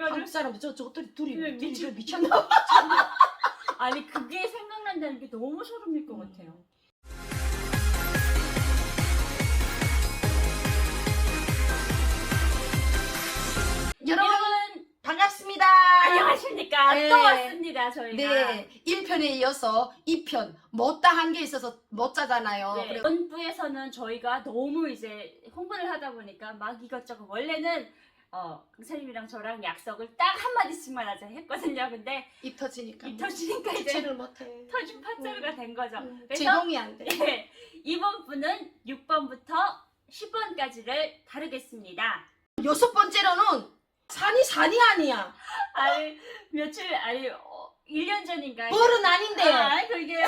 한국 사람들 저거 둘이 미쳤나 봐. 아니 그게 생각난다는 게 너무 소름일 것 같아요. 여러분 반갑습니다. 안녕하십니까. 네. 또 왔습니다 저희가. 네, 1편에 이어서 2편 못다 한 게 있어서 못 짜잖아요. 네, 그래. 이번 부에서는 저희가 너무 이제 홍보를 하다 보니까 막 이것저것 원래는 강사님이랑 저랑 약속을 딱 한마디씩만 하자 했거든요. 근데 입 터지니까 입 터지니까 이제 주체를 못해. 터진 파자가 된 거죠. 그래서 제동이 안 돼. 예, 이번 부는 6번부터 10번까지를 다루겠습니다. 6번째로는 산이 아니야. 아니 1년 전인가 벌은 아닌데. 그게요.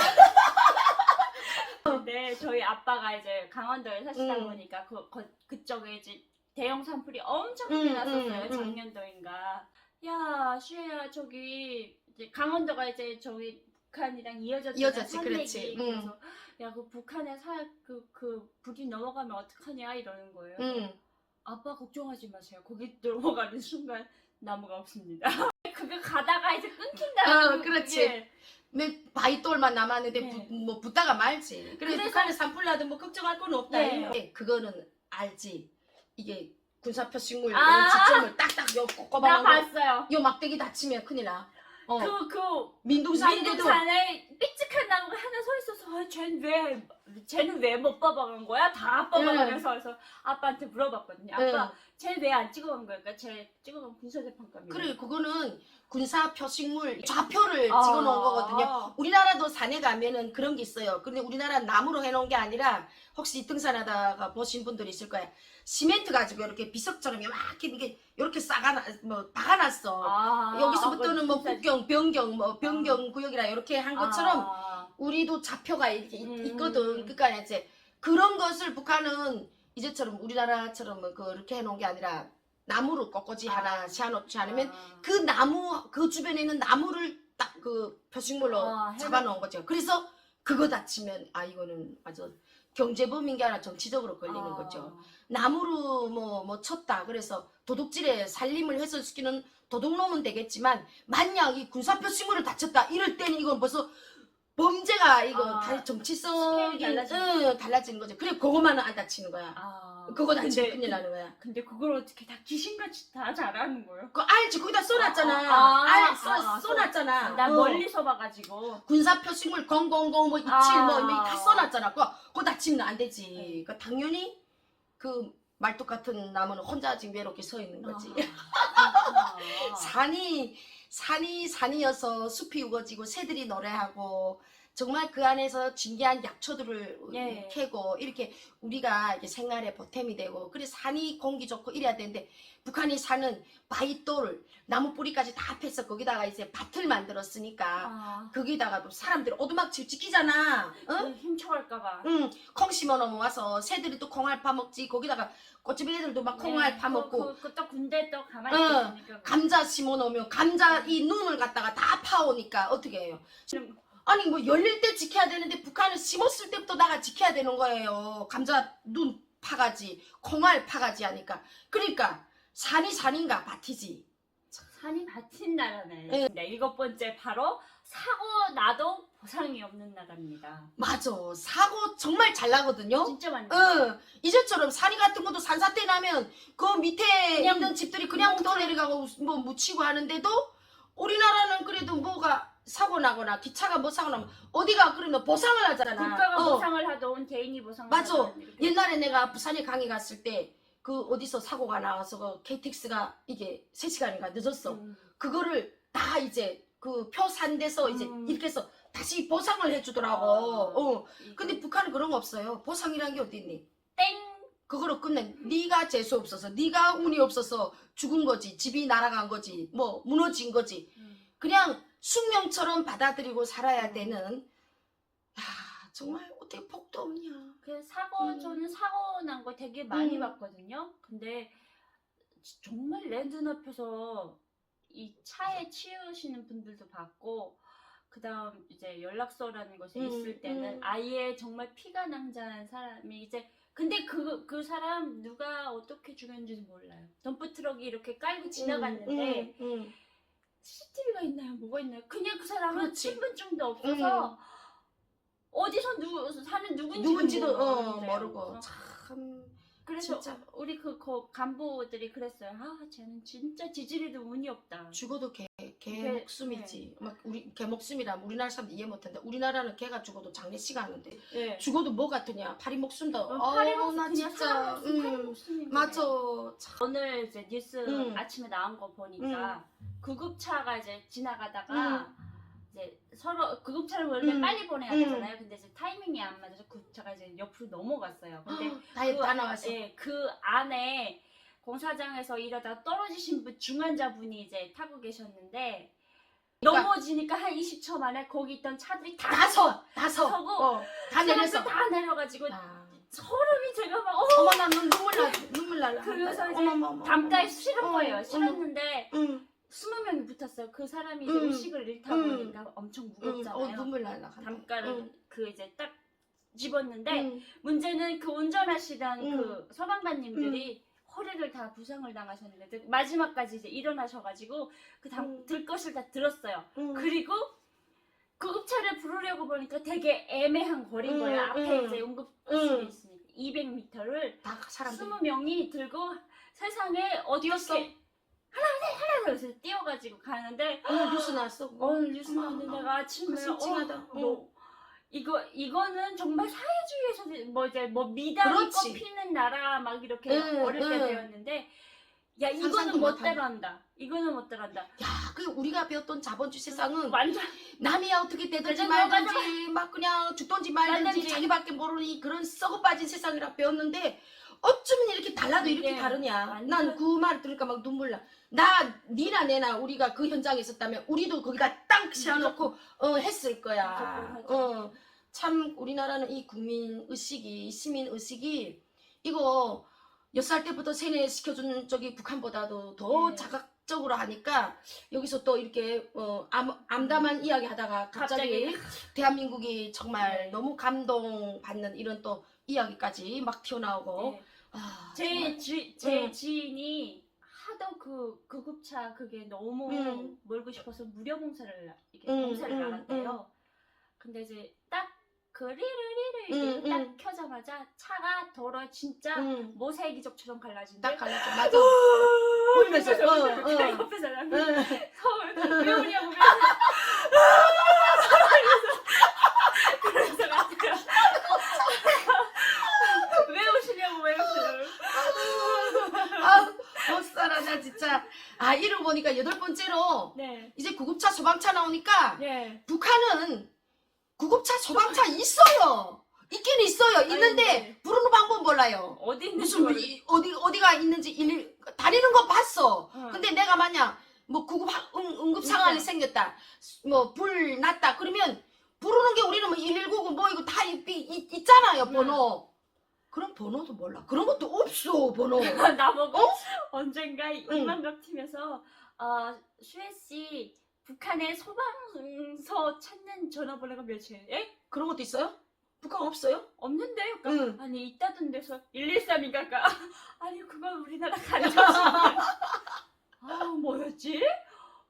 근데 저희 아빠가 이제 강원도에 사시다 보니까 그쪽에 이제 대형 산불이 엄청 크게 났었어요. 작년도인가. 야, 슈야 저기 이제 강원도가 이제 저기 북한이랑 이어졌지, 그렇지. 그래서 야, 그 북한에 그 불이 넘어가면 어떡하냐 이러는 거예요. 아빠 걱정하지 마세요. 거기 넘어가는 순간 나무가 없습니다. 그거 가다가 이제 끊긴다. 그렇지. 바위돌만 남았는데 네. 뭐 붙다가 말지. 그래서 북한에 산불 나도 뭐 걱정할 건 없다. 네. 그거는 알지. 이게 군사표식물 아. 지점을 딱딱 요 나 꼽아놓은 거. 봤어요. 요 막대기 다치면 큰일 나. 그 민둥산인데도 민둥산에 삐찍한 나무가 하나 서 있어서 쟤는 왜 못 뽑아간 거야? 다 뽑아가면서 그래서 아빠한테 물어봤거든요. 아빠 쟤 왜 안 찍어간 거야? 그러니까 쟤 찍어간 군사재판감이에요. 그래 그거는 군사표식물 좌표를 찍어놓은 거거든요. 우리나라도 산에 가면은 그런 게 있어요. 근데 우리나라 나무로 해놓은 게 아니라 혹시 등산하다가 보신 분들이 있을 거야. 시멘트 가지고 이렇게 비석처럼 이렇게 박아놨어. 여기서부터는 뭐 국경, 변경 구역이라 이렇게 한 것처럼 우리도 좌표가 이렇게 있거든. 그러니까 이제 그런 것을 북한은 이제처럼 우리나라처럼 그렇게 해놓은 게 아니라 나무로 꺾어지 하나 세워놓지 않으면 그 나무 그 주변에 있는 나무를 딱 그 표식물로 잡아놓은 거죠. 그래서 그거 다치면 이거는 아주 경제범인 게 아니라 정치적으로 걸리는 거죠. 나무로 뭐 쳤다. 그래서 도둑질에 살림을 훼손시키는 도둑놈은 되겠지만 만약 이 군사표식물을 다쳤다 이럴 때는 이건 벌써 범죄가 이거 다 정치성이 달라지는 거죠. 그래 그거만은 안 다치는 거야. 그거 다치면 큰일 나는 거야. 근데 그걸 어떻게 다 귀신같이 다 잘하는 거예요? 그거 알지? 거기다 써놨잖아. 써놨잖아. 난 멀리서 봐가지고. 군사표식물 000 뭐 27 다 써놨잖아. 그거 다치면 안 되지. 그러니까 당연히 그 말뚝 같은 나무는 혼자 지금 외롭게 서 있는 거지. 산이어서 숲이 우거지고 새들이 노래하고 정말 그 안에서 진귀한 약초들을 캐고 이렇게 우리가 이렇게 생활에 보탬이 되고 그래 산이 공기 좋고 이래야 되는데 북한이 사는 바위돌 나무 뿌리까지 다 합해서 거기다가 이제 밭을 만들었으니까 거기다가도 사람들이 오두막집 지키잖아. 훔쳐갈까봐. 콩 심어놓으면 와서 새들이 또 콩알 파먹지. 거기다가 꽃집 애들도 막 콩알 파먹고 또 군대 또 가만히 있으니까 감자 심어놓으면 감자 이 눈을 갖다가 다 파오니까 어떻게 해요? 아니 뭐 열릴 때 지켜야 되는데 북한은 심었을 때부터 나가 지켜야 되는 거예요. 감자 눈 파가지 콩알 파가지 하니까. 그러니까 산이 산인가 밭이지. 산이 밭인 나라네. 네, 7번째 바로 사고 나도 보상이 없는 나라입니다. 맞아. 사고 정말 잘 나거든요. 진짜 많이. 이제처럼 산이 같은 것도 산사태 나면 그 밑에 있는 집들이 그냥 떠내려가고 뭐 묻히고 하는데도 우리나라는 그래도 뭐가 사고 나거나 기차가 뭐 사고 나면 어디가 그러면 보상을 하잖아. 국가가 보상을 하던 개인이 보상을 맞아. 옛날에 내가 부산에 강의 갔을 때 그 어디서 사고가 나와서 그 KTX가 이게 3시간인가 늦었어. 그거를 다 이제 그 표 산 데서 이제 이렇게 해서 다시 보상을 해주더라고. 근데 북한은 그런 거 없어요. 보상이란 게 어디 있니? 땡. 그거로 끝내. 네가 재수 없어서 네가 운이 없어서 죽은 거지. 집이 날아간 거지. 뭐 무너진 거지. 그냥 숙명처럼 받아들이고 살아야 되는. 정말 어떻게 복도 없냐. 저는 사고 난 거 되게 많이 봤거든요. 근데 정말 내 눈앞에서 이 차에 치우시는 분들도 봤고, 그 다음 이제 연락소라는 곳에 있을 때는 아예 정말 피가 낭자한 사람이 이제 근데 그 사람 누가 어떻게 죽였는지 몰라요. 덤프트럭이 이렇게 깔고 지나갔는데 CCTV가 있나요? 뭐가 있나요? 그냥 그 사람은 그렇지. 신분증도 없어서 어디서 사는 누군지도 모르겠네요. 모르고 참. 그래서 진짜. 우리 그 간부들이 그랬어요. 아, 쟤는 진짜 지질이도 운이 없다. 죽어도 개 개, 목숨이지. 막 우리 개 목숨이라 우리나라 사람들 이해 못한다. 우리나라는 개가 죽어도 장례식 하는데 네. 죽어도 뭐 같으냐? 파리 목숨도. 파리 목숨 나 그냥 진짜. 사람 목숨, 파리 목숨인 맞아. 거예요. 오늘 이제 뉴스 아침에 나온 거 보니까 구급차가 이제 지나가다가 이제 서로 구급차를 원래 빨리 보내야 되잖아요. 근데 이제 타이밍이 안 맞아서 구급차가 이제 옆으로 넘어갔어요. 근데 다 나왔어. 예, 그 안에 공사장에서 일하다 떨어지신 중환자분이 이제 타고 계셨는데 그러니까 넘어지니까 한 20초 만에 거기 있던 차들이 다 서고 다 내렸어. 다 내려가지고 아. 소름이 제가 막 어머 나 눈물 날라. 그래서 이제 어머. 담가에 실은 거예요. 실었는데 응. 20명이 붙었어요. 그 사람이 이제 의식을 잃다 보니까 엄청 무겁잖아요. 눈물 날라. 담가를 그 이제 딱 집었는데 문제는 그 운전하시던 그 소방관님들이 허리를 다 부상을 당하셨는데 마지막까지 이제 일어나셔가지고 그 들 것을 다 들었어요. 그리고 구급차를 부르려고 보니까 되게 애매한 거리인 거예요. 앞에 이제 응급실이 있으니까 200m를 다 사람들 20명이 들고 세상에 뛰었어. 하나 그래서 뛰어가지고 가는데 오늘 뉴스 나왔어. 오늘 뉴스 나왔는데 내가 아침에 끔찍하다. 이거는 정말 사회주의에서 뭐 미담이 그렇지. 꼽히는 나라 막 이렇게 어릴 때 배웠는데 야 이거는 상상도 멋대로 한다. 이거는 멋대로 한다. 야, 그 우리가 배웠던 자본주의 세상은 완전 남이 어떻게 되든지 맞아, 말든지 막 그냥 죽든지 말든지 말든지. 자기밖에 모르니 그런 썩어 빠진 세상이라 배웠는데 어쩌면 이렇게 달라도 이렇게 이게 다르냐. 완전- 난 그 말 들으니까 막 눈물 나. 니나 내나 우리가 그 현장에 있었다면 우리도 거기다 땅 씌워놓고 했을 거야. 맞아. 참 우리나라는 이 국민 의식이 시민 의식이 이거 6살 때부터 세뇌시켜준 저기 북한보다도 더 네. 자각적으로 하니까 여기서 또 이렇게 암담한 이야기 하다가 갑자기 대한민국이 정말 네. 너무 감동받는 이런 또 이야기까지 막 튀어나오고 네. 아, 제 정말. 지인이 하도 그 구급차 그게 너무 몰고 싶어서 무료 봉사를 이렇게 봉사를 나갔대요. 근데 이제 딱 그 리르리르 이렇게 딱 켜자마자 차가 돌아 진짜 모세기적처럼 갈라진대. 딱 갈랐죠. 맞아. 울면서 옆에서 서울 왜 우냐고 그래서 갔어요. 왜 우시냐고 왜 우시냐고. 못 살아 나 진짜. 아 이러고 보니까 8번째로 네. 이제 구급차 소방차 나오니까 네. 북한은 구급차 소방차 있어요. 있긴 있어요. 있는데 네. 부르는 방법 몰라요. 어디 있는지 무슨 모르. 어디가 있는지 다니는 거 봤어. 응. 근데 내가 만약 뭐 응급 상황이 생겼다. 뭐 불 났다. 그러면 부르는 게 우리는 뭐 119고 뭐 이거 다 있잖아요. 번호. 그런 번호도 몰라. 그런 것도 없어. 번호. 나보고 언젠가 이만갑 팀에서 슈혜 씨 북한의 소방서 찾는 전화번호가 몇이에요? 에? 그런 것도 있어요? 북한 없어요? 없는데? 응. 아니 있다던 데서 113인가? 아니 그건 우리나라 간접인데. 뭐였지?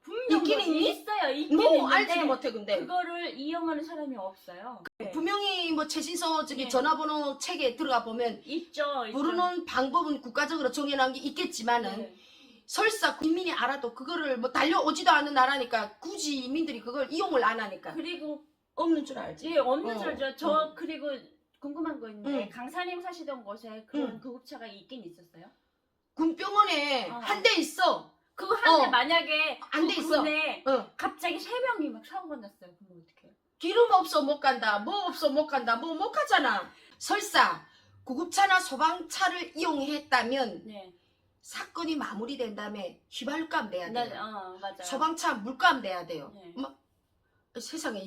분명 있긴 있니? 있어요. 있긴 뭐 있는데 알지도 못해 근데. 그거를 이용하는 사람이 없어요. 네. 분명히 뭐 최신서 저기 네. 전화번호 책에 들어가 보면 있죠. 부르는 방법은 국가적으로 정해놓은 게 있겠지만은 네. 설사 국민이 알아도 그거를 뭐 달려오지도 않는 나라니까 굳이 인민들이 그걸 이용을 안 하니까 그리고 없는 줄 알지. 예, 없는 줄 알죠. 저 응. 그리고 궁금한 거 있는데 응. 강사님 사시던 곳에 그런 응. 구급차가 있긴 있었어요? 군병원에 한 대 있어. 그거 하는데 만약에 안 돼 그 있어. 군에 갑자기 3명이 막 사고가 났어요. 그럼 어떡해요? 기름 없어 못 간다. 뭐 없어 못 간다. 뭐 못 가잖아. 설사 구급차나 소방차를 이용했다면 네. 사건이 마무리된 다음에 휘발유값 내야 돼요. 맞아요. 소방차 물값 내야 돼요. 네. 세상에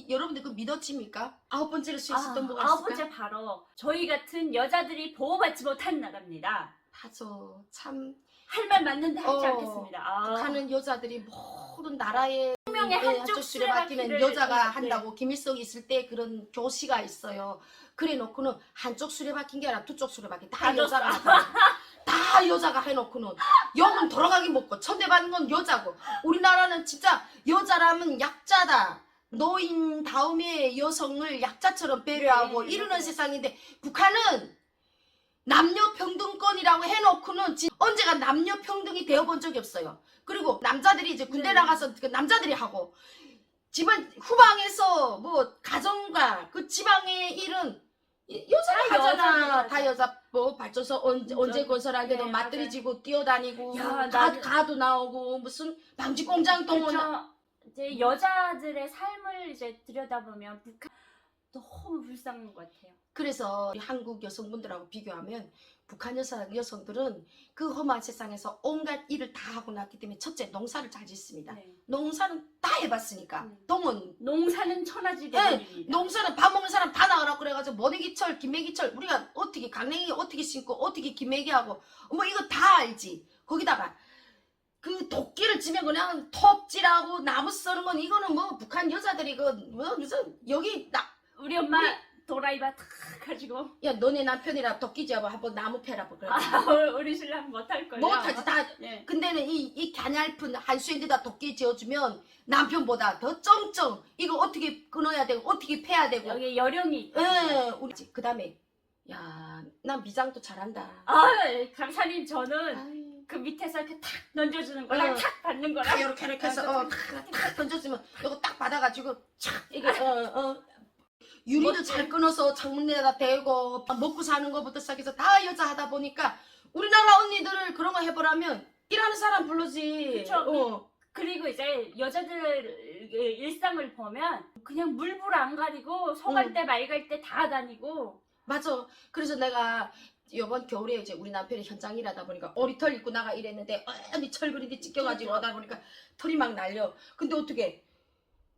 여러분들 그 믿어집니까? 9번째로 수했었던 뭐가 아홉 있을까? 번째 바로 저희 같은 여자들이 보호받지 못한 나라입니다. 맞아. 참 할 말 맞는데 하지 어, 않겠습니다. 북한은 여자들이 모든 나라의 명의 한쪽 수레바퀴를 여자가 네. 한다고 김일성이 있을 때 그런 교시가 있어요. 그래 놓고는 한쪽 수레바퀴인 게 아니라 두 쪽 수레바퀴 다 다 여자가 하다. 다 여자가 해놓고는 욕은 돌아가기 먹고 천대받는 건 여자고 우리나라는 진짜 여자라면 약자다. 노인 다음에 여성을 약자처럼 배려하고 네, 이러는 맞아요. 세상인데 북한은 남녀 평등권이라고 해놓고는 언제가 남녀 평등이 되어본 적이 없어요. 그리고 남자들이 이제 군대 네. 나가서 그 남자들이 하고 집안 후방에서 뭐 가정과 그 지방의 일은 여자가 다 하잖아. 여자가 다 여자 뭐 발전소 언제 건설하는데도 네, 맞들이 맞아요. 지고 뛰어다니고 야, 가도 나오고 무슨 방지 공장 동원 그쵸. 이제 여자들의 삶을 이제 들여다보면 북한 너무 불쌍한 것 같아요. 그래서 우리 한국 여성분들하고 비교하면 북한 여성들은 그 험한 세상에서 온갖 일을 다 하고 났기 때문에 첫째 농사를 잘 짓습니다. 네. 농사는 다 해봤으니까 동은 농사는 천하지 네, 대문입니다. 농사는 밥 먹는 사람 다 나가라 그래가지고 모내기철 김매기철 우리가 어떻게 강냉이 어떻게 심고 어떻게 김매기하고 뭐 이거 다 알지. 거기다가 그 도끼를 치면 그냥 톱질하고 나무 써는 건 이거는 뭐 북한 여자들이 그뭐 무슨 여기 우리 엄마 우리- 도라이바 탁 가지고 야 너네 남편이랑 도끼 잡아 한번 나무 패라 그래. 우리 신랑 못할 거예요. 못하지 다. 네. 근데는 이 가냘픈 한수인데다 도끼 지어주면 남편보다 더 쩡쩡 이거 어떻게 끊어야 되고 어떻게 패야 되고. 여기 여령이 있거든요. 우리 그 다음에 야 난 미장도 잘한다. 강사님 저는 아유, 그 밑에서 이렇게 탁 던져주는 거랑 응. 탁 받는 다 거랑 이렇게 해서 탁 던졌으면 이거 딱 받아가지고 착 이게 유리도 멋지. 잘 끊어서 창문에다 대고 먹고 사는 것부터 시작해서 다 여자 하다 보니까 우리나라 언니들을 그런 거 해보라면 일하는 사람 부르지. 그쵸. 그리고 이제 여자들 일상을 보면 그냥 물불 안 가리고 소갈 때 말 갈 때 다 다니고 맞아. 그래서 내가 이번 겨울에 이제 우리 남편이 현장 일하다 보니까 오리털 입고 나가 일했는데 언니 철그리디 찢겨가지고 오다 보니까 털이 막 날려. 근데 어떻게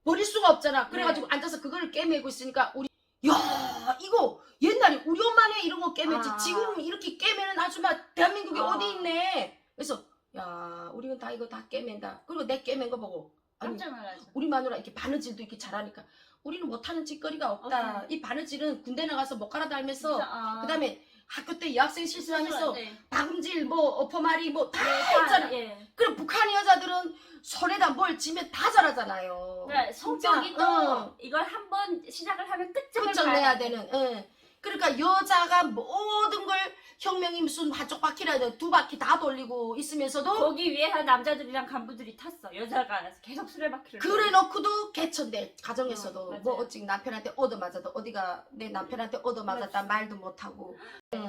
버릴 수가 없잖아. 그래가지고 앉아서 그거를 꿰매고 있으니까 우리 야 이거 옛날에 우리 엄마네 이런 거 꿰맸지. 아. 지금 이렇게 꿰매는 아줌마 대한민국에 아. 어디 있네. 그래서 야 우리는 다 이거 다 꿰맨다. 그리고 내 꿰맨 거 보고 아니 깜짝 놀라죠. 우리 마누라 이렇게 바느질도 이렇게 잘하니까 우리는 못하는 짓거리가 없다. 이 바느질은 군대 나가서 못 갈아달면서 그다음에 학교 때 여학생 실습하면서 네. 박음질 뭐 어퍼마리 뭐 다 다, 했잖아. 예. 그럼 북한 여자들은 손에다 뭘 쥐면 다 잘하잖아요. 그러니까 성격이 진짜, 또 이걸 한번 시작을 하면 끝장을 끝장내야 봐야 돼. 되는. 그러니까 여자가 모든 걸 혁명이 무슨 한쪽 바퀴라도 두 바퀴 다 돌리고 있으면서도 거기 위에 남자들이랑 간부들이 탔어. 여자가 계속 수레바퀴를. 그래 놓고도 개천대 가정에서도 맞아요. 뭐 어찌 남편한테 얻어맞아도 어디가 내 남편한테 얻어맞았다 말도 못하고.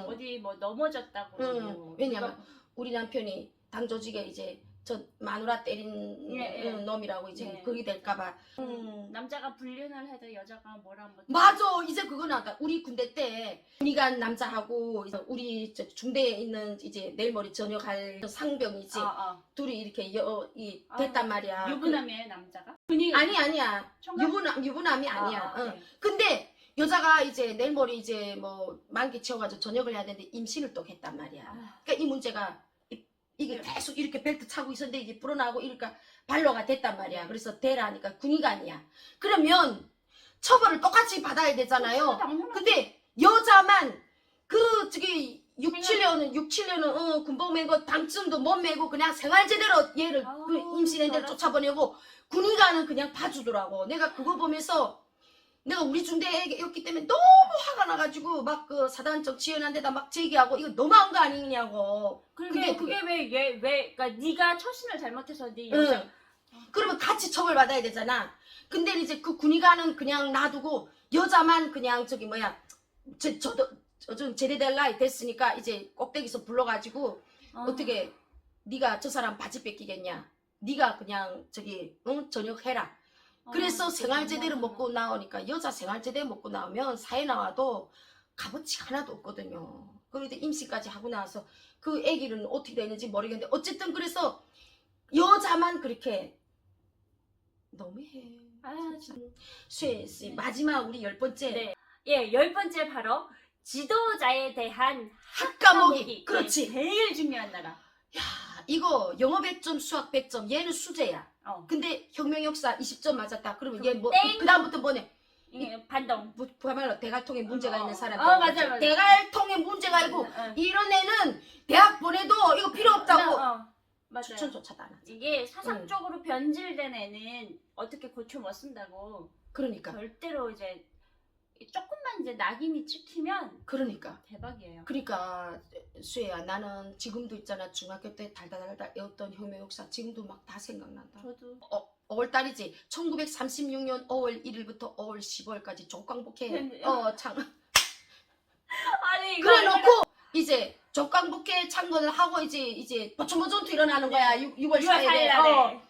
어디 뭐 넘어졌다고. 그러고. 왜냐면 우리 남편이 당조직에 이제 저 마누라 때린 예, 예. 놈이라고 이제 예. 그게 될까봐. 남자가 불륜을 해도 여자가 뭐라 못. 맞아. 이제 그거 나왔다. 우리 군대 때 군의관 남자하고 이제 우리 저 중대에 있는 이제 내일 모레 저녁할 상병이지. 둘이 이렇게 됐단 말이야. 유부남이에요 남자가? 아니야. 유부남이 아니야. 네. 근데 여자가 이제 내일 모레 이제 뭐 만기 채워가지고 전역을 해야 되는데 임신을 또 했단 말이야. 그러니까 이 문제가 이게 계속 이렇게 벨트 차고 있었는데 이게 불어나고 이러니까 반로가 됐단 말이야. 그래서 대라니까 군의관이야. 그러면 처벌을 똑같이 받아야 되잖아요. 근데 여자만 그 저기 6, 7년은 군복 메고 당쯤도 못 메고 그냥 생활 제대로 얘를 그 임신한 데를 쫓아보내고 군의관은 그냥 봐주더라고. 내가 그거 보면서 내가 우리 중대였기 때문에 너무 화가 나가지고 막 그 사단적 지연한 데다 막 제기하고 이거 너무한 거 아니냐고. 그게 왜 그러니까 네가 처신을 잘못해서 네 여자. 그러면 같이 처벌받아야 되잖아. 근데 이제 그 군의관은 그냥 놔두고 여자만 그냥 저기 뭐야 좀 제대될 나이 됐으니까 이제 꼭대기에서 불러가지고 어떻게 네가 저 사람 바지 뺏기겠냐. 네가 그냥 저기 전역해라. 그래서 생활제대로 먹고 나오니까 여자 생활제대로 먹고 나오면 사회 나와도 값어치 하나도 없거든요. 그런데 임신까지 하고 나서 그 애기는 어떻게 되는지 모르겠는데 어쨌든 그래서 여자만 그렇게 너무해. 수혜씨 마지막 우리 10번째. 네. 예, 10번째 바로 지도자에 대한 학과목이. 네, 그렇지. 제일 중요한 나라. 야 이거 영어 100점, 수학 100점. 얘는 수재야. 근데 혁명 역사 20점 맞았다. 그러면 얘 뭐 땡! 그다음부터 뭐냐? 반동. 그야말로 대갈통에 문제가 있는 사람. 맞아. 대갈통에 문제가 있고 이런 애는 대학 보내도 이거 필요 없다고. 맞아요. 추천조차도 안 하지. 이게 사상적으로 변질된 애는 어떻게 고쳐 못 쓴다고. 그러니까. 절대로 이제 조금만 이제 낙인이 찍히면 그러니까. 대박이에요. 그러니까 수혜야, 나는 지금도 있잖아, 중학교 때 달달달달 외웠던 혁명 역사 지금도 막 다 생각난다. 저도 5월달이지. 1936년 5월 1일부터 5월 15일까지 족광복회 창. 아니 이거 그래 놓고 이제 족광복회 창건을 하고 이제 보충보전투 일어나는 거야. 6월 4일에.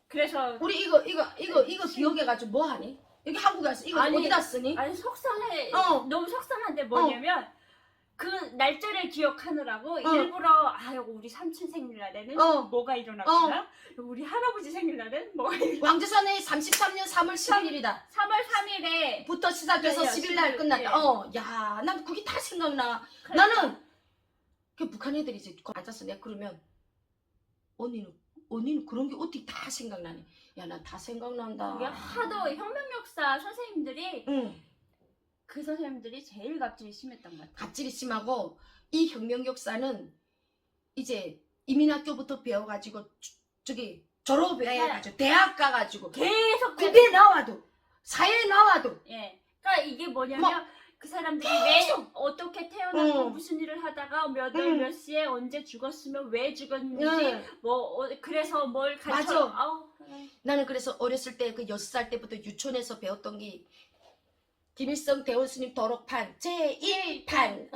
그래서 우리 이거 기억해가지고 뭐 하니? 여기 한국에 왔어. 이거 아니, 어디다 쓰니? 아니 속상해. 너무 속상한데 뭐냐면 그 날짜를 기억하느라고 일부러 우리 삼촌 생일날에는 뭐가 일어났구나. 우리 할아버지 생일날은 뭐가 왕제선의 33년 3월 11일이다. 3월 3일에 부터 시작해서 네, 10일날 끝났다. 예. 야, 난 그게 다 생각나. 그러니까. 나는 그 북한 애들이 이제 앉았어. 내가 그러면 언니는 그런 게 어떻게 다 생각나니? 야, 난 다 생각난다. 그게 하도 혁명 역사 선생님들이 그 선생님들이 제일 갑질이 심했던 것 같아요. 갑질이 심하고 이 혁명 역사는 이제 이민학교부터 배워가지고 저기 졸업해가지고 대학 가가지고 계속 군대 나와도 사회 나와도 예. 그러니까 이게 뭐냐면 그 사람들이 왜 어떻게 태어나고 무슨 일을 하다가 몇 월 몇 시에 언제 죽었으면 왜 죽었는지 그래서 뭘 가르쳐. 나는 그래서 어렸을 때 그 6살 때부터 유치원에서 배웠던 게 김일성 대원스님 도록판 제1판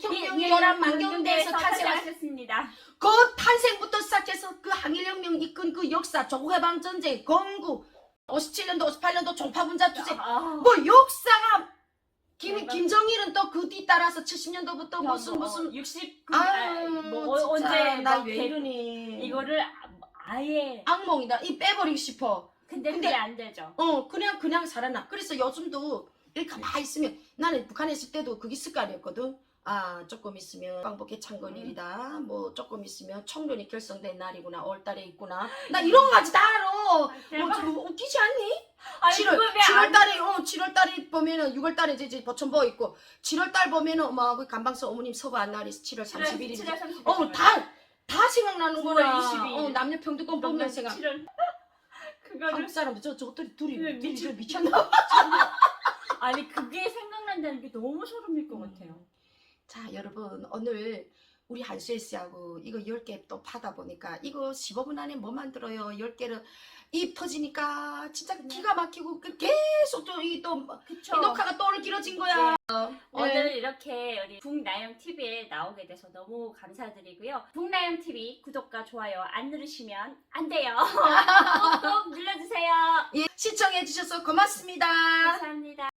혁명 열한 만경대에서 탄생했습니다. 그 탄생부터 시작해서 그 항일혁명 이끈 그 역사 조국해방전쟁 건국 57년도 58년도 종파군자 투쟁 뭐 역사가 김정일은 또 그 뒤따라서 70년도부터 무슨 69 언제 나 왜 이러니 이거를 아예 악몽이다. 이 빼버리고 싶어. 근데 그게 안 되죠. 그냥 살아나. 그래서 요즘도 이렇게 가만히 있으면 나는 북한에 있을 때도 그게 습관이었거든. 조금 있으면 광복회 창건일이다. 뭐 조금 있으면 총련이 결성된 날이구나. 5월달에 있구나. 나 이런 거까지 다 알아. 좀 웃기지 않니? 7월달에 보면은 6월달에 이제 보천보 있고 7월달 보면은 그 간방서 어머님 서거한 날이 7월 30일이지. 다 생각나는구나. 22일. 남녀 평등권 법령 생각. 그거를 한국 사람들 저것들이 둘이 미쳤나? 아니 그게 생각난다는 게 너무 소름일 것 같아요. 자, 여러분 오늘 우리 한수혜 씨하고 이거 10개 또 파다 보니까 이거 15분 안에 뭐 만들어요? 10개를 입 터지니까 진짜 기가 막히고 계속 이 녹화가 또 오늘 길어진 거야. 오늘 이렇게 우리 북나영 TV에 나오게 돼서 너무 감사드리고요. 북나영 TV 구독과 좋아요 안 누르시면 안 돼요. 꼭 눌러주세요. 시청해 주셔서 고맙습니다. 감사합니다.